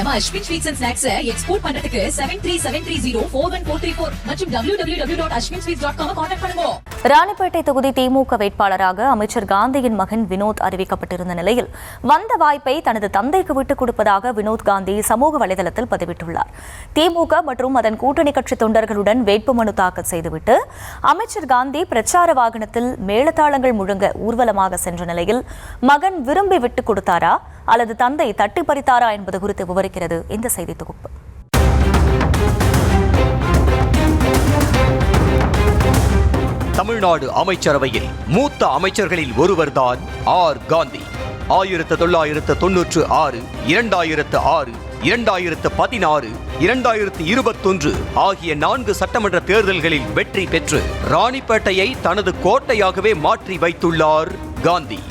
நம்ம Ashwin sweets and snacks export பண்றதுக்கு 7373041434 மற்றும் www.ashwinsweets.com கான்டாக்ட் பண்ணுங்க. ராணிப்பேட்டை தொகுதி திமுக வேட்பாளராக அமைச்சர் காந்தியின் மகன் வினோத் அறிவிக்கப்பட்டிருந்த நிலையில் வந்த வாய்ப்பை தனது தந்தைக்கு விட்டுக் கொடுப்பதாக வினோத் காந்தி சமூக வலைதளத்தில் பதிவிட்டுள்ளார். திமுக மற்றும் அதன் கூட்டணி கட்சி தொண்டர்களுடன் வேட்புமனு தாக்கல் செய்துவிட்டு அமைச்சர் காந்தி பிரச்சார வாகனத்தில் மேளதாளங்கள் முழங்க ஊர்வலமாக சென்ற நிலையில் மகன் விரும்பி விட்டுக் கொடுத்தாரா அல்லது தந்தை தட்டி பறித்தாரா என்பது குறித்து விவரிக்கிறது இந்த செய்தி தொகுப்பு. தமிழ்நாடு அமைச்சரவையில் மூத்த அமைச்சர்களில் ஒருவர்தான் ஆர் காந்தி. 1996, 2006, 2016, 2021 ஆகிய 4 சட்டமன்ற தேர்தல்களில் வெற்றி பெற்று ராணிப்பேட்டையை தனது கோட்டையாகவே மாற்றி வைத்துள்ளார் காந்தி.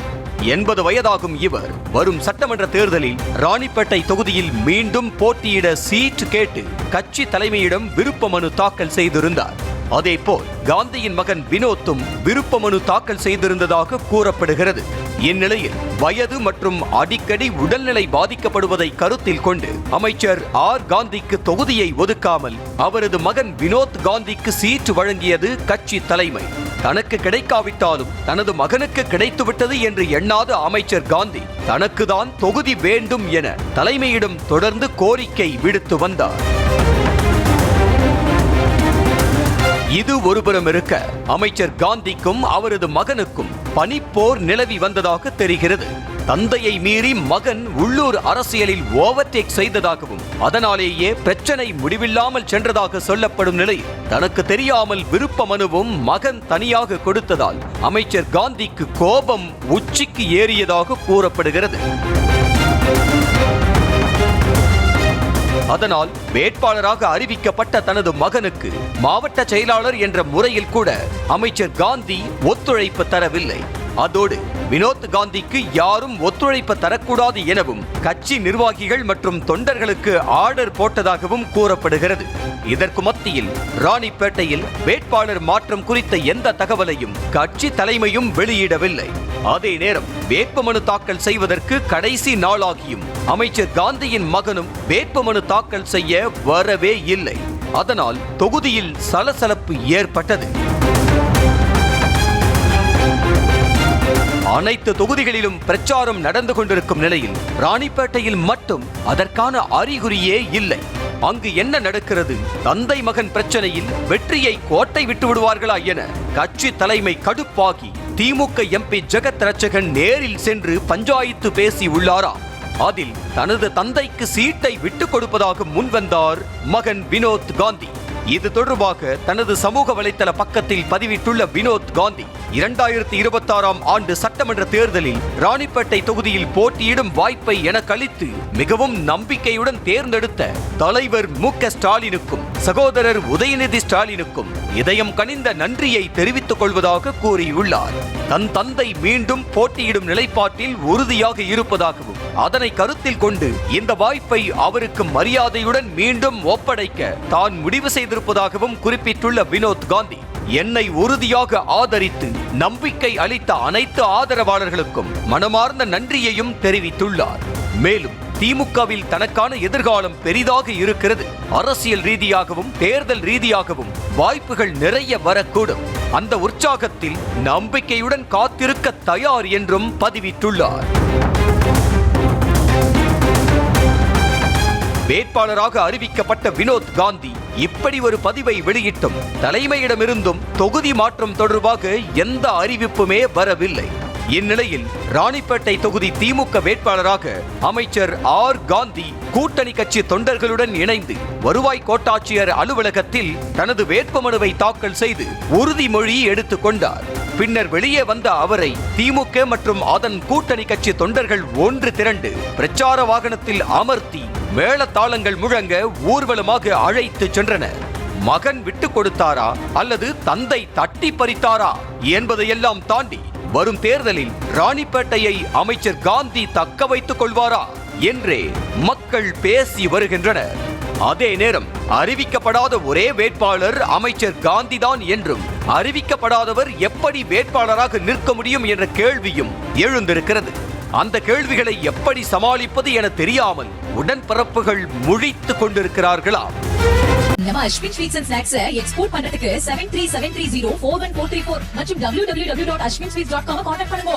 80 வயதாகும் இவர் வரும் சட்டமன்ற தேர்தலில் ராணிப்பேட்டை தொகுதியில் மீண்டும் போட்டியிட சீட் கேட்டு கட்சி தலைமையிடம் விருப்ப மனு தாக்கல் செய்திருந்தார். அதேபோல் காந்தியின் மகன் வினோத்தும் விருப்ப மனு தாக்கல் செய்திருந்ததாக கூறப்படுகிறது. இந்நிலையில் வயது மற்றும் அடிக்கடி உடல்நிலை பாதிக்கப்படுவதை கருத்தில் கொண்டு அமைச்சர் ஆர் காந்திக்கு தொகுதியை ஒதுக்காமல் அவரது மகன் வினோத் காந்திக்கு சீட் வழங்கியது கட்சி தலைமை. தனக்கு கிடைக்காவிட்டாலும் தனது மகனுக்கு கிடைத்துவிட்டது என்று எண்ணாத அமைச்சர் காந்தி தனக்குதான் தொகுதி வேண்டும் என தலைமையிடம் தொடர்ந்து கோரிக்கை விடுத்து வந்தார். இது ஒருபுறம் இருக்க அமைச்சர் காந்திக்கும் அவரது மகனுக்கும் பனிப்போர் நிலவி வந்ததாக தெரிகிறது. தந்தையை மீறி மகன் உள்ளூர் அரசியலில் ஓவர்டேக் செய்ததாகவும் அதனாலேயே பிரச்சனை முடிவில்லாமல் சென்றதாக சொல்லப்படும் நிலையில் தனக்கு தெரியாமல் விருப்ப மனுவும் மகன் தனியாக கொடுத்ததால் அமைச்சர் காந்திக்கு கோபம் உச்சிக்கு ஏறியதாக கூறப்படுகிறது. அதனால் வேட்பாளராக அறிவிக்கப்பட்ட தனது மகனுக்கு மாவட்ட செயலாளர் என்ற முறையில் கூட அமைச்சர் காந்தி ஒத்துழைப்பு தரவில்லை. அதோடு வினோத் காந்திக்கு யாரும் ஒத்துழைப்பு தரக்கூடாது எனவும் கட்சி நிர்வாகிகள் மற்றும் தொண்டர்களுக்கு ஆர்டர் போட்டதாகவும் கூறப்படுகிறது. இதற்கு மத்தியில் ராணிப்பேட்டையில் வேட்பாளர் மாற்றம் குறித்த எந்த தகவலையும் கட்சி தலைமையும் வெளியிடவில்லை. அதே நேரம் வேட்புமனு தாக்கல் செய்வதற்கு கடைசி நாளாகியும் அமைச்சர் காந்தியின் மகனும் வேட்புமனு தாக்கல் செய்ய வரவே இல்லை. அதனால் தொகுதியில் சலசலப்பு ஏற்பட்டது. அனைத்து தொகுதிகளிலும் பிரச்சாரம் நடந்து கொண்டிருக்கும் நிலையில் ராணிப்பேட்டையில் மட்டும் அதற்கான அறிகுறியே இல்லை. அங்கு என்ன நடக்கிறது? தந்தை மகன் பிரச்சனையில் வெற்றியை கோட்டை விட்டு விடுவார்களா என கட்சி தலைமை கடுப்பாகி திமுக எம்பி ஜெகத் ரட்சகன் நேரில் சென்று பஞ்சாயத்து பேசி உள்ளாரா? அதில் தனது தந்தைக்கு சீட்டை விட்டுக் கொடுப்பதாக முன்வந்தார் மகன் வினோத் காந்தி. இது தொடர்பாக தனது சமூக வலைதள பக்கத்தில் பதிவிட்டுள்ள வினோத் காந்தி 2026 ஆண்டு சட்டமன்ற தேர்தலில் ராணிப்பேட்டை தொகுதியில் போட்டியிடும் வாய்ப்பை எனக்கு அளித்து மிகவும் நம்பிக்கையுடன் தேர்ந்தெடுத்த தலைவர் மு.க. ஸ்டாலினுக்கும் சகோதரர் உதயநிதி ஸ்டாலினுக்கும் இதயம் கனிந்த நன்றியை தெரிவித்துக் கொள்வதாக கூறியுள்ளார். தன் தந்தை மீண்டும் போட்டியிடும் நிலைப்பாட்டில் உறுதியாக இருப்பதாகவும் அதனை கருத்தில் கொண்டு இந்த வாய்ப்பை அவருக்கு மரியாதையுடன் மீண்டும் ஒப்படைக்க தான் முடிவு செய்திருப்பதாகவும் குறிப்பிட்டுள்ள வினோத் காந்தி என்னை உறுதியாக ஆதரித்து நம்பிக்கை அளித்த அனைத்து ஆதரவாளர்களுக்கும் மனமார்ந்த நன்றியையும் தெரிவித்துள்ளார். மேலும் திமுகவில் தனக்கான எதிர்காலம் பெரிதாக இருக்கிறது, அரசியல் ரீதியாகவும் தேர்தல் ரீதியாகவும் வாய்ப்புகள் நிறைய வரக்கூடும், அந்த உற்சாகத்தில் நம்பிக்கையுடன் காத்திருக்க தயார் என்றும் பதிவிட்டுள்ளார். வேட்பாளராக அறிவிக்கப்பட்ட வினோத் காந்தி இப்படி ஒரு பதிவை வெளியிட்டும் தலைமையிடமிருந்தும் தொகுதி மாற்றம் தொடர்பாக எந்த அறிவிப்புமே வரவில்லை. இந்நிலையில் ராணிப்பேட்டை தொகுதி திமுக வேட்பாளராக அமைச்சர் ஆர் காந்தி கூட்டணி கட்சி தொண்டர்களுடன் இணைந்து வருவாய் கோட்டாட்சியர் அலுவலகத்தில் தனது வேட்புமனுவை தாக்கல் செய்து உறுதிமொழி எடுத்துக் கொண்டார். பின்னர் வெளியே வந்த அவரை திமுக மற்றும் அதன் கூட்டணி கட்சி தொண்டர்கள் ஒன்று திரண்டு பிரச்சார வாகனத்தில் அமர்த்தி மேளதாளங்கள் முழங்க ஊர்வலமாக அழைத்து சென்றனர். மகன் விட்டு கொடுத்தாரா அல்லது தந்தை தட்டி பறித்தாரா என்பதையெல்லாம் தாண்டி வரும் தேர்தலில் ராணிப்பேட்டையை அமைச்சர் காந்தி தக்க வைத்துக் கொள்வாரா என்றே மக்கள் பேசி வருகின்றனர். அதே நேரம் அறிவிக்கப்படாத ஒரே வேட்பாளர் அமைச்சர் காந்திதான் என்றும் அறிவிக்கப்படாதவர் எப்படி வேட்பாளராக நிற்க முடியும் என்ற கேள்வியும் எழுந்திருக்கிறது. அந்த கேள்விகளை எப்படி சமாளிப்பது என தெரியாமல் உடன்பிறப்புகள் முழித்துக் கொண்டிருக்கிறார்களா? நம்ம Ashwin sweets and snacks export பண்றதுக்கு 7373041434 மற்றும் www.ashwinsweets.com கான்டாக்ட் பண்ணுங்க.